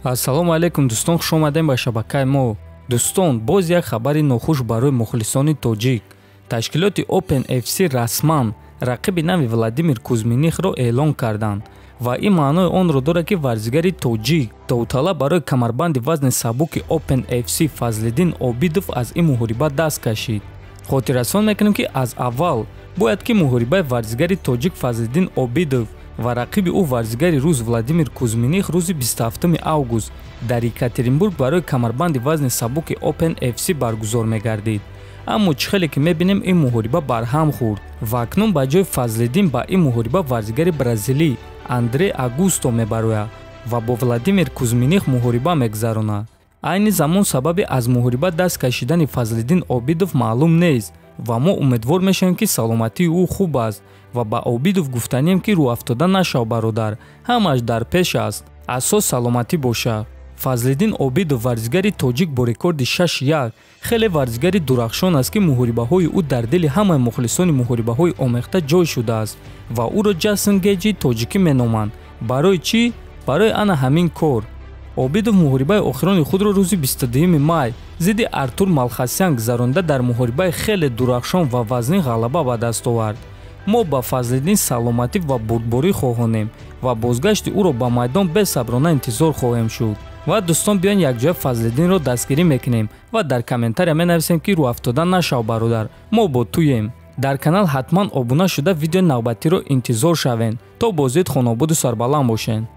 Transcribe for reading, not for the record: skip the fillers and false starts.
ассалому алайкум дӯстон, хуш омадем ба шабакаи мо. дӯстон, боз як хабари нохуш барои мухлисони тоҷик. ташкилоти Open FC расман рақиби нави Владимир Кузьминихро эълон карданд ва ин маънои онро дорад ки варзигари тоҷик довталаб барои камарбанди вазни сабуки Open FC Фазлиддин Обидов аз ин муҳориба даст кашид. хотиррасон мекунем ки аз аввал бояд ки муҳорибаи варзигари тоҷик Фазлиддин Обидов ва рақиби ӯ варзигари рус Владимир Кузьминых рӯзи 27 август дар Екатеринбург барои камарбанди вазни сабуки Open FC баргузор мегардид. аммо чӣ хеле ки мебинем ин муҳориба барҳам хӯрд ва акнун ба ҷои Фазлиддин ба ин муҳориба варзигари бразилӣ Андре Агусто мебарояд ва бо Владимир Кузьминых муҳориба мегзаронад. айни замон сабаби аз муҳориба даст кашидани Фазлиддин Обидов маълум нест ва мо умедвор мешавем ки саломатии ӯ хуб аст ва ба Обидов гуфтанем ки рӯафтода нашав бародар, ҳамааш дар пеш аст, асос саломатӣ боша. Фазлиддин Обидов варзигари тоҷик бо рекорди 6-1 хеле варзигари дурахшон аст ки муҳорибаҳои ӯ дар дили ҳамаи мухлисони муҳорибаҳои омехта ҷой шудааст ва ӯро ҷаснгеҷи тоҷикӣ меноманд. барои чӣ? барои ана ҳамин кор. Обидов муҳорибаи охирони худро рӯзи 22 май зидди Артур Малхасян гузаронда дар муҳорибаи хеле дурахшон ва вазнин ғалаба ба даст овард. мо ба Фазлиддин саломатӣ ва бурдборӣ хоҳонем ва бозгашти ӯро ба майдон бесаброна интизор хоҳем шуд. ва дӯстон, биён якҷоя Фазлиддинро дастгирӣ мекунем ва дар комментария менависем ки рӯафтода нашав бародар, мо бо туем. дар канал ҳатман обуна шуда видеои навбатиро интизор шавен. то бозид хонобуду сарбаланд бошен.